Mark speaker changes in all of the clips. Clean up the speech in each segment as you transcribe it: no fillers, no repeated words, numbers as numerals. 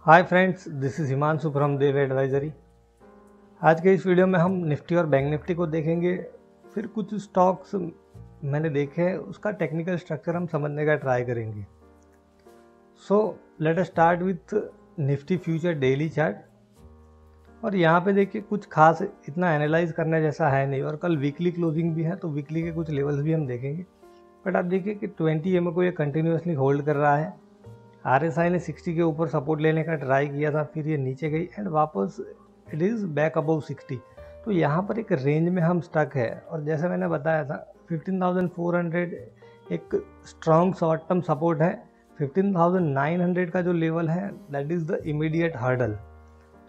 Speaker 1: Hi friends, this is Himanshu from Dev advisory. आज के इस वीडियो में हम निफ्टी और बैंक निफ्टी को देखेंगे। फिर कुछ स्टॉक्स मैंने देखे हैं, उसका टेक्निकल स्ट्रक्चर हम समझने का ट्राई करेंगे। So let us start with Nifty future daily chart. और यहाँ पे देखिए कुछ खास इतना एनालाइज करने जैसा है नहीं, और कल वीकली क्लोजिंग भी है तो वीकली के कुछ लेवल्स भी हम देखेंगे। बट आप देखिए कि 20 EMA को ये कंटिन्यूसली होल्ड कर रहा है। RSI ने 60 के ऊपर सपोर्ट लेने का ट्राई किया था, फिर ये नीचे गई एंड वापस इट इज़ बैक अबव 60। तो यहाँ पर एक रेंज में हम स्टक है, और जैसे मैंने बताया था 15,400 एक स्ट्रॉन्ग शॉर्ट टर्म सपोर्ट है। 15,900 का जो लेवल है that is the immediate hurdle.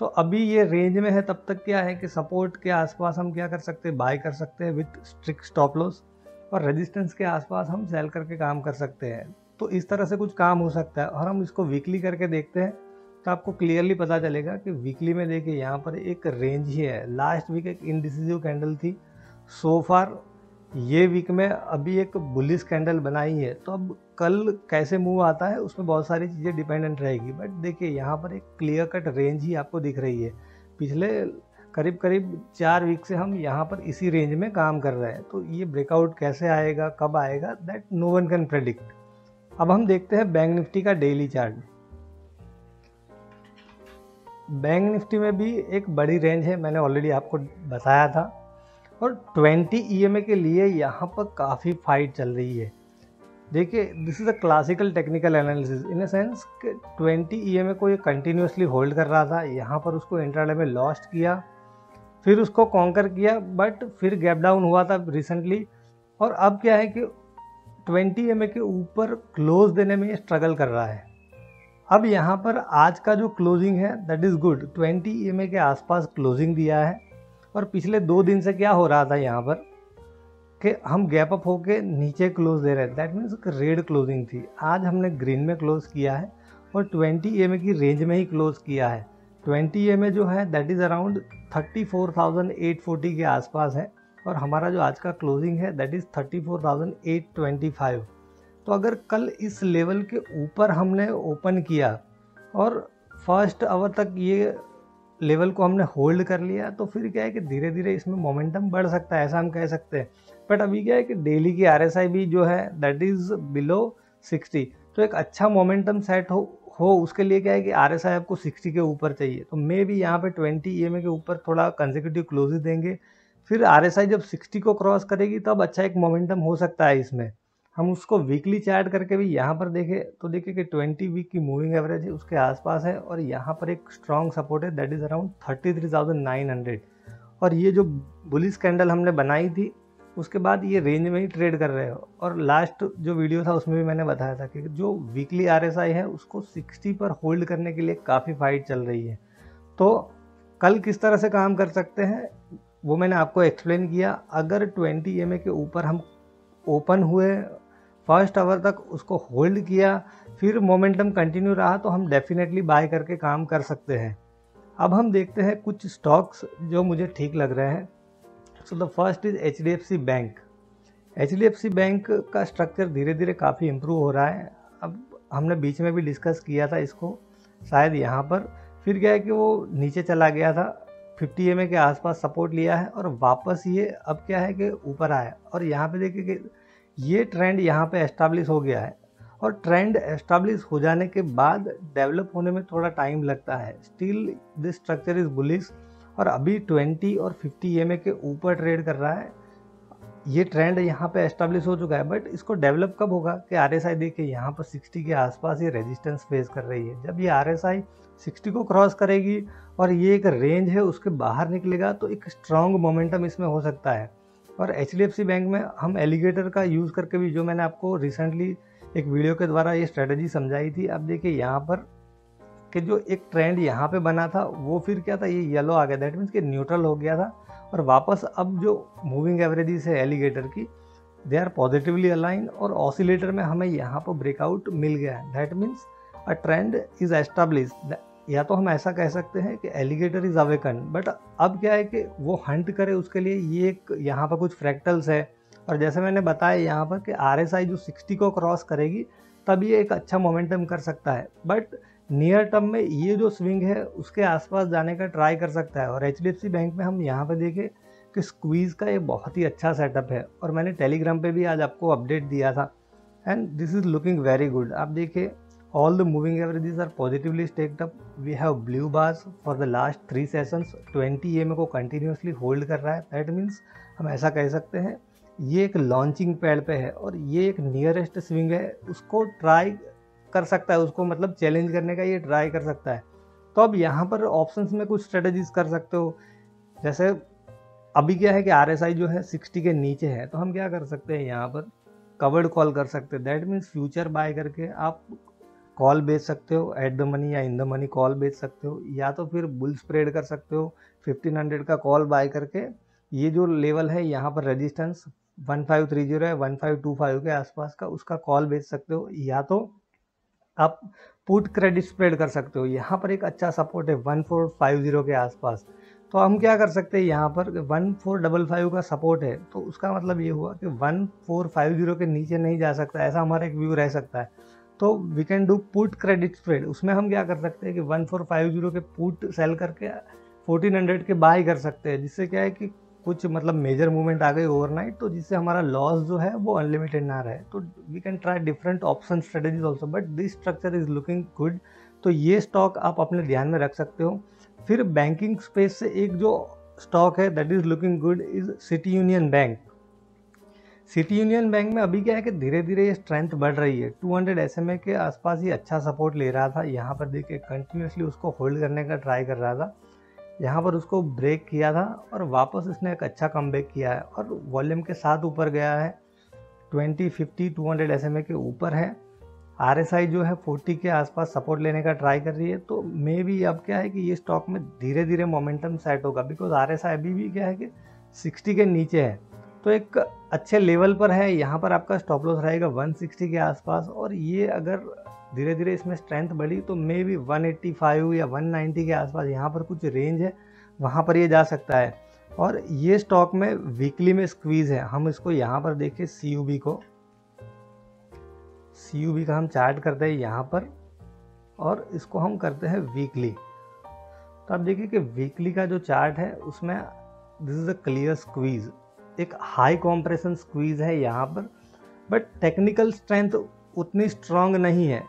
Speaker 1: तो अभी ये रेंज में है, तब तक क्या है कि सपोर्ट के आसपास हम क्या कर सकते हैं, बाय कर सकते हैं विथ स्ट्रिक्ट स्टॉप लॉस, और रेजिस्टेंस के आसपास हम सेल करके काम कर सकते हैं। तो इस तरह से कुछ काम हो सकता है। और हम इसको वीकली करके देखते हैं तो आपको क्लियरली पता चलेगा कि वीकली में देखिए यहाँ पर एक रेंज ही है। लास्ट वीक एक इनडिसिसिव कैंडल थी। सो फार ये वीक में अभी एक बुलिश कैंडल बनाई है। तो अब कल कैसे मूव आता है उसमें बहुत सारी चीज़ें डिपेंडेंट रहेगी। बट देखिए यहाँ पर एक क्लियर कट रेंज ही आपको दिख रही है। पिछले करीब 4 वीक से हम यहाँ पर इसी रेंज में काम कर रहे हैं। तो ये ब्रेकआउट कैसे आएगा, कब आएगा, that no one can predict. अब हम देखते हैं बैंक निफ्टी का डेली चार्ट। बैंक निफ्टी में भी एक बड़ी रेंज है, मैंने ऑलरेडी आपको बताया था। और 20 EMA के लिए यहाँ पर काफ़ी फाइट चल रही है। देखिए this is a classical technical analysis in a sense कि 20 EMA को ये कंटिन्यूसली होल्ड कर रहा था। यहाँ पर उसको इंट्राडे में लॉस्ट किया, फिर उसको कॉन्कर किया, बट फिर गैप डाउन हुआ था रिसेंटली। और अब क्या है कि 20 EMA के ऊपर क्लोज देने में ये स्ट्रगल कर रहा है। अब यहाँ पर आज का जो क्लोजिंग है दैट इज़ गुड। 20 EMA के आसपास क्लोजिंग दिया है। और पिछले 2 दिन से क्या हो रहा था यहाँ पर कि हम गैप अप होके नीचे क्लोज दे रहे थे, दैट मीन्स रेड क्लोजिंग थी। आज हमने ग्रीन में क्लोज किया है और 20 EMA की रेंज में ही क्लोज किया है। 20 EMA जो है दैट इज़ अराउंड 34,840 के आसपास है, और हमारा जो आज का क्लोजिंग है दैट इज़ 34,825। तो अगर कल इस लेवल के ऊपर हमने ओपन किया और फर्स्ट आवर तक ये लेवल को हमने होल्ड कर लिया, तो फिर क्या है कि धीरे धीरे इसमें मोमेंटम बढ़ सकता है, ऐसा हम कह सकते हैं। बट अभी क्या है कि डेली की RSI भी जो है दैट इज़ बिलो 60। तो एक अच्छा मोमेंटम सेट हो उसके लिए क्या है कि RSI आपको 60 के ऊपर चाहिए। तो मे भी यहाँ पे 20 EMA के ऊपर थोड़ा कंसेक्यूटिव क्लोजेस देंगे, फिर RSI जब 60 को क्रॉस करेगी तब अच्छा एक मोमेंटम हो सकता है इसमें। हम उसको वीकली चार्ट करके भी यहाँ पर देखें तो देखिए कि 20 वीक की मूविंग एवरेज है उसके आसपास है, और यहाँ पर एक स्ट्रॉन्ग सपोर्ट है दैट इज़ अराउंड 33,900। और ये जो बुलिश कैंडल हमने बनाई थी उसके बाद ये रेंज में ही ट्रेड कर रहे हो। और लास्ट जो वीडियो था उसमें भी मैंने बताया था कि जो वीकली RSI है उसको 60 पर होल्ड करने के लिए काफ़ी फाइट चल रही है। तो कल किस तरह से काम कर सकते हैं वो मैंने आपको एक्सप्लेन किया। अगर 20 EMA के ऊपर हम ओपन हुए, फर्स्ट आवर तक उसको होल्ड किया, फिर मोमेंटम कंटिन्यू रहा, तो हम डेफिनेटली बाय करके काम कर सकते हैं। अब हम देखते हैं कुछ स्टॉक्स जो मुझे ठीक लग रहे हैं। So the first is HDFC bank. HDFC bank का स्ट्रक्चर धीरे धीरे काफ़ी इम्प्रूव हो रहा है। अब हमने बीच में भी डिस्कस किया था इसको शायद यहाँ पर, फिर क्या है कि वो नीचे चला गया था, 50 EMA के आसपास सपोर्ट लिया है और वापस ये अब क्या है कि ऊपर आया। और यहाँ पे देखिए कि ये ट्रेंड यहाँ पे एस्टाब्लिश हो गया है, और ट्रेंड एस्टाब्लिश हो जाने के बाद डेवलप होने में थोड़ा टाइम लगता है। Still this structure is bullish, और अभी 20 और 50 EMA के ऊपर ट्रेड कर रहा है। ये ट्रेंड यहाँ पे एस्टाब्लिश हो चुका है, बट इसको डेवलप कब होगा कि RSI देखिए यहाँ पर 60 के आसपास ये रेजिस्टेंस फेस कर रही है। जब ये RSI 60 को क्रॉस करेगी और ये एक रेंज है उसके बाहर निकलेगा, तो एक स्ट्रॉन्ग मोमेंटम इसमें हो सकता है। और HDFC बैंक में हम एलिगेटर का यूज़ करके भी, जो मैंने आपको रिसेंटली एक वीडियो के द्वारा ये स्ट्रेटजी समझाई थी। अब देखिए यहाँ पर कि जो एक ट्रेंड यहाँ पे बना था वो फिर क्या था, ये येलो आ गया, दैट मीन्स कि न्यूट्रल हो गया था। और वापस अब जो मूविंग एवरेजेस है एलिगेटर की दे आर पॉजिटिवली अलाइन, और ऑसिलेटर में हमें यहाँ पर ब्रेकआउट मिल गया है। That means a trend is establish. या तो हम ऐसा कह सकते हैं कि एलिगेटर इज अवेकन, बट अब क्या है कि वो हंट करे उसके लिए ये एक यहाँ पर कुछ फ्रैक्टल्स है। और जैसे मैंने बताया यहाँ पर कि RSI जो 60 को क्रॉस करेगी तब ये एक अच्छा मोमेंटम कर सकता है। बट नियर टर्म में ये जो स्विंग है उसके आसपास जाने का ट्राई कर सकता है। और HDFC बैंक में हम यहाँ पे देखें कि स्क्वीज़ का ये बहुत ही अच्छा सेटअप है, और मैंने टेलीग्राम पे भी आज आपको अपडेट दिया था, and this is looking very good. आप देखिए all the moving averages are positively stacked up. We have blue bars for the last 3 sessions. 20 EMA को कंटिन्यूसली होल्ड कर रहा है। दैट मीन्स हम ऐसा कह सकते हैं ये एक लॉन्चिंग पैड पे है, और ये एक नियरेस्ट स्विंग है, उसको ट्राई कर सकता है, उसको मतलब चैलेंज करने का ये ट्राई कर सकता है। तो अब यहाँ पर ऑप्शंस में कुछ स्ट्रेटजीज कर सकते हो। जैसे अभी क्या है कि RSI जो है 60 के नीचे है, तो हम क्या कर सकते हैं, यहाँ पर कवर्ड कॉल कर सकते हैं। दैट मीन्स फ्यूचर बाय करके आप कॉल बेच सकते हो, एट द मनी या इन द मनी कॉल बेच सकते हो, या तो फिर बुल स्प्रेड कर सकते हो 1500 का कॉल बाय करके। ये जो लेवल है यहाँ पर रेजिस्टेंस 1530 है, 1525 के आसपास का, उसका कॉल बेच सकते हो, या तो आप पुट क्रेडिट स्प्रेड कर सकते हो। यहाँ पर एक अच्छा सपोर्ट है 1450 के आसपास। तो हम क्या कर सकते हैं, यहाँ पर 1455 का सपोर्ट है, तो उसका मतलब ये हुआ कि 1450 के नीचे नहीं जा सकता, ऐसा हमारा एक व्यू रह सकता है। तो we can do put credit spread. उसमें हम क्या कर सकते हैं कि 1450 के पुट सेल करके 1400 के बाय कर सकते हैं, जिससे क्या है कि कुछ मतलब मेजर मूवमेंट आ गई ओवरनाइट, तो जिससे हमारा लॉस जो है वो अनलिमिटेड ना रहे। तो we can try different option strategies also, but this structure is looking good. तो ये स्टॉक आप अपने ध्यान में रख सकते हो। फिर बैंकिंग स्पेस से एक जो स्टॉक है that is looking good is city union bank. City union bank में अभी क्या है कि धीरे धीरे ये स्ट्रेंथ बढ़ रही है। 200 SMA के आसपास ही अच्छा सपोर्ट ले रहा था। यहाँ पर देखिए कंटिन्यूसली उसको होल्ड करने का ट्राई कर रहा था, यहाँ पर उसको ब्रेक किया था और वापस इसने एक अच्छा कमबैक किया है और वॉल्यूम के साथ ऊपर गया है। 20, 50, 200 SMA के ऊपर है। RSI जो है 40 के आसपास सपोर्ट लेने का ट्राई कर रही है। तो मे भी अब क्या है कि ये स्टॉक में धीरे धीरे मोमेंटम सेट होगा, बिकॉज RSI अभी भी क्या है कि 60 के नीचे है, तो एक अच्छे लेवल पर है। यहाँ पर आपका स्टॉप लॉस रहेगा 160 के आसपास, और ये अगर धीरे धीरे इसमें स्ट्रेंथ बढ़ी तो मे भी 185 या 190 के आसपास यहाँ पर कुछ रेंज है, वहाँ पर ये जा सकता है। और ये स्टॉक में वीकली में स्क्वीज है। हम इसको यहाँ पर देखिए CUB का हम चार्ट करते हैं यहाँ पर, और इसको हम करते हैं वीकली। तो आप देखिए कि वीकली का जो चार्ट है उसमें this is a clear squeeze, एक हाई कॉम्प्रेशन स्क्वीज है यहाँ पर, बट टेक्निकल स्ट्रेंथ उतनी स्ट्रांग नहीं है,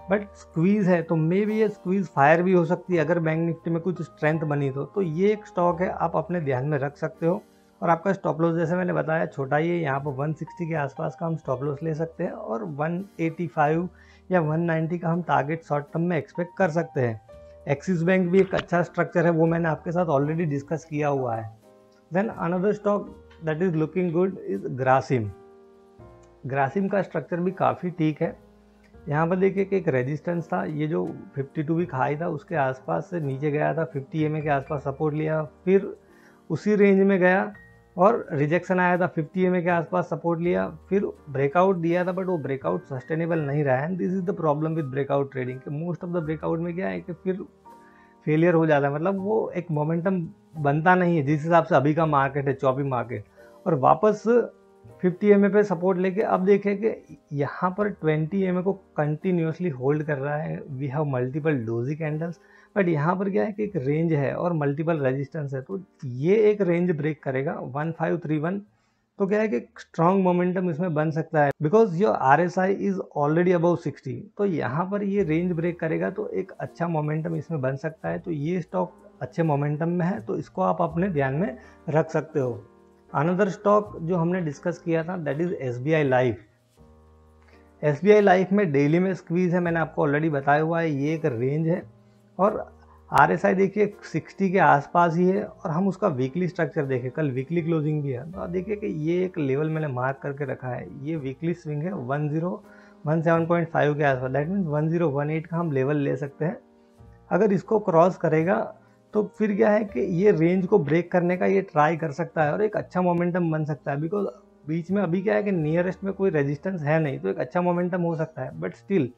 Speaker 1: बट स्क्वीज है। तो मे भी ये स्क्वीज फायर भी हो सकती है अगर बैंक निफ्टी में कुछ स्ट्रेंथ बनी तो ये एक स्टॉक है, आप अपने ध्यान में रख सकते हो। और आपका स्टॉप लॉस जैसे मैंने बताया छोटा ही है, यहाँ पर 160 के आसपास का हम स्टॉप लॉस ले सकते हैं, और 185 या 190 का हम टारगेट शॉर्ट टर्म में एक्सपेक्ट कर सकते हैं। एक्सिस बैंक भी एक अच्छा स्ट्रक्चर है, वो मैंने आपके साथ ऑलरेडी डिस्कस किया हुआ है। Then another stock that is looking good is Grasim. Grasim का स्ट्रक्चर भी काफ़ी ठीक है। यहाँ पर देखिए कि एक रेजिस्टेंस था, ये जो 52 वीक हाई था उसके आसपास से नीचे गया था, 50 EMA के आसपास सपोर्ट लिया, फिर उसी रेंज में गया और रिजेक्शन आया था, 50 EMA के आसपास सपोर्ट लिया, फिर ब्रेकआउट दिया था, बट वो ब्रेकआउट सस्टेनेबल नहीं रहा है। And this is the problem with breakout trading कि मोस्ट ऑफ द ब्रेकआउट में क्या है कि फिर फेलियर हो जाता है, मतलब वो एक मोमेंटम बनता नहीं है जिस हिसाब से अभी का मार्केट है, चौपी मार्केट। और वापस 50 EMA पे सपोर्ट लेके अब देखें कि यहाँ पर 20 EMA को कंटिन्यूसली होल्ड कर रहा है। We have multiple doji candles, but यहाँ पर क्या है कि एक रेंज है और मल्टीपल रेजिस्टेंस है, तो ये एक रेंज ब्रेक करेगा 1531, तो क्या है कि स्ट्रॉन्ग मोमेंटम इसमें बन सकता है, because your RSI is already above 60। तो यहाँ पर ये रेंज ब्रेक करेगा तो एक अच्छा मोमेंटम इसमें बन सकता है। तो ये स्टॉक अच्छे मोमेंटम में है, तो इसको आप अपने ध्यान में रख सकते हो। अनदर स्टॉक जो हमने डिस्कस किया था that is SBI life. SBI life में डेली में स्क्वीज है, मैंने आपको ऑलरेडी बताया हुआ है, ये एक रेंज है और RSI देखिए 60 के आसपास ही है। और हम उसका वीकली स्ट्रक्चर देखें, कल वीकली क्लोजिंग भी है, तो आप देखिए कि ये एक लेवल मैंने मार्क करके रखा है, ये वीकली स्विंग है 1017.5 के आसपास। दैट मीन्स 1018 का हम लेवल ले सकते हैं। अगर इसको क्रॉस करेगा तो फिर क्या है कि ये रेंज को ब्रेक करने का ये ट्राई कर सकता है और एक अच्छा मोमेंटम बन सकता है, बिकॉज बीच में अभी क्या है कि नियरेस्ट में कोई रेजिस्टेंस है नहीं, तो एक अच्छा मोमेंटम हो सकता है। बट स्टिल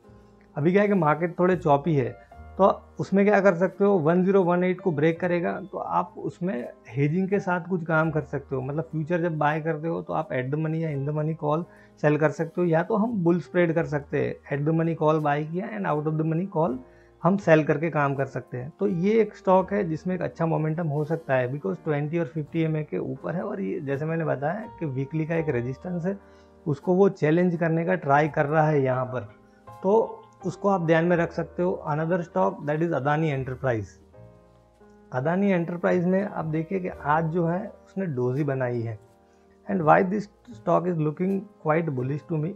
Speaker 1: अभी क्या है कि मार्केट थोड़े चॉपी है, तो उसमें क्या कर सकते हो, 1018 को ब्रेक करेगा तो आप उसमें हेजिंग के साथ कुछ काम कर सकते हो। मतलब फ्यूचर जब बाय करते हो तो आप एट द मनी या in the money call sell कर सकते हो, या तो हम बुल स्प्रेड कर सकते हैं, at the money call buy किया and out of the money call हम सेल करके काम कर सकते हैं। तो ये एक स्टॉक है जिसमें एक अच्छा मोमेंटम हो सकता है, बिकॉज 20 और 50 EMA के ऊपर है, और ये जैसे मैंने बताया कि वीकली का एक रेजिस्टेंस है, उसको वो चैलेंज करने का ट्राई कर रहा है यहाँ पर, तो उसको आप ध्यान में रख सकते हो। Another stock that is Adani enterprise. Adani enterprise में आप देखिए कि आज जो है उसने डोजी बनाई है, and why this stock is looking quite bullish to me.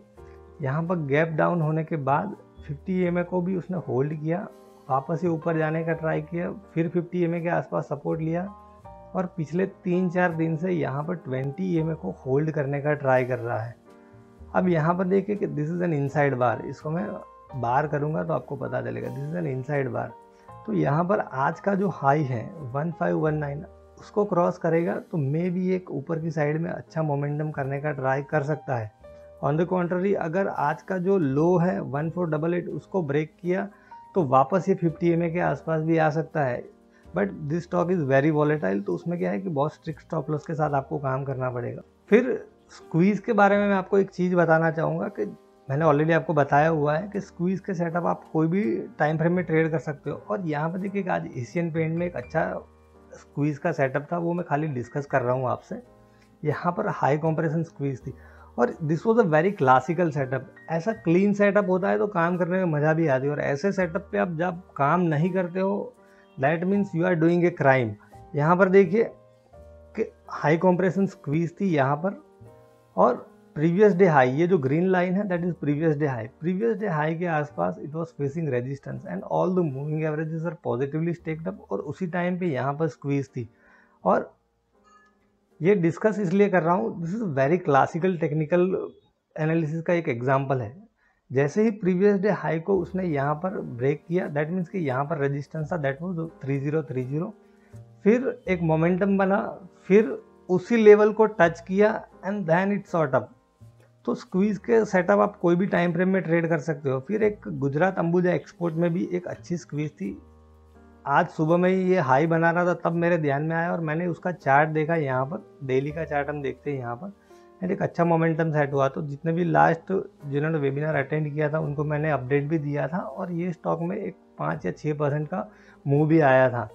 Speaker 1: यहाँ पर गैप डाउन होने के बाद 50 EMA को भी उसने होल्ड किया, वापस ही ऊपर जाने का ट्राई किया, फिर 50 EMA के आसपास सपोर्ट लिया, और पिछले 3-4 दिन से यहाँ पर 20 EMA को होल्ड करने का ट्राई कर रहा है। अब यहाँ पर देखिए कि दिस इज़ एन इनसाइड बार, इसको मैं बार करूँगा तो आपको पता चलेगा, दिस इज़ एन इनसाइड बार। तो यहाँ पर आज का जो हाई है 1519 उसको क्रॉस करेगा तो मे भी एक ऊपर की साइड में अच्छा मोमेंटम करने का ट्राई कर सकता है। ऑन द कॉन्ट्ररी अगर आज का जो लो है 1488 उसको ब्रेक किया तो वापस ये 50 EMA के आसपास भी आ सकता है, but this stock is very volatile, तो उसमें क्या है कि बहुत स्ट्रिक्ट स्टॉप लॉस के साथ आपको काम करना पड़ेगा। फिर स्क्वीज़ के बारे में मैं आपको एक चीज़ बताना चाहूँगा कि मैंने ऑलरेडी आपको बताया हुआ है कि स्क्वीज़ के सेटअप आप कोई भी टाइम फ्रेम में ट्रेड कर सकते हो, और यहाँ पर देखिए आज एशियन पेंट में एक अच्छा स्क्वीज़ का सेटअप था, वो मैं खाली डिस्कस कर रहा हूँ आपसे। यहाँ पर हाई कॉम्प्रेशन स्क्वीज़ थी, और this was a very classical setup. ऐसा क्लीन सेटअप होता है तो काम करने में मज़ा भी आती है, और ऐसे सेटअप पे आप जब काम नहीं करते हो that means you are doing a crime. यहाँ पर देखिए कि हाई कॉम्प्रेशन स्क्वीज़ थी यहाँ पर, और प्रीवियस डे हाई, ये जो ग्रीन लाइन है that is previous day high. Previous day high के आसपास it was facing resistance and all the moving averages are positively stacked up, और उसी टाइम पे यहाँ पर स्क्वीज थी। और ये डिस्कस इसलिए कर रहा हूँ, this is very classical technical analysis का एक एग्जांपल है। जैसे ही प्रीवियस डे हाई को उसने यहाँ पर ब्रेक किया दैट मीन्स कि यहाँ पर रेजिस्टेंस था दैट वाज 3030, फिर एक मोमेंटम बना, फिर उसी लेवल को टच किया and then it shot up. तो स्क्वीज़ के सेटअप आप कोई भी टाइम फ्रेम में ट्रेड कर सकते हो। फिर एक गुजरात अंबुजा एक्सपोर्ट में भी एक अच्छी स्क्वीज़ थी, आज सुबह में ही ये हाई बना रहा था तब मेरे ध्यान में आया, और मैंने उसका चार्ट देखा, यहाँ पर डेली का चार्ट हम देखते हैं यहाँ पर, एंड एक अच्छा मोमेंटम सेट हुआ। तो जितने भी लास्ट जिन्होंने वेबिनार अटेंड किया था उनको मैंने अपडेट भी दिया था, और ये स्टॉक में एक 5 या 6% का मूव भी आया था।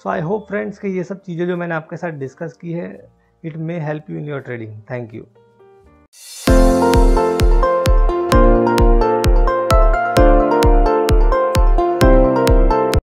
Speaker 1: सो आई होप फ्रेंड्स कि ये सब चीज़ें जो मैंने आपके साथ डिस्कस की है it may help you in your trading. Thank you.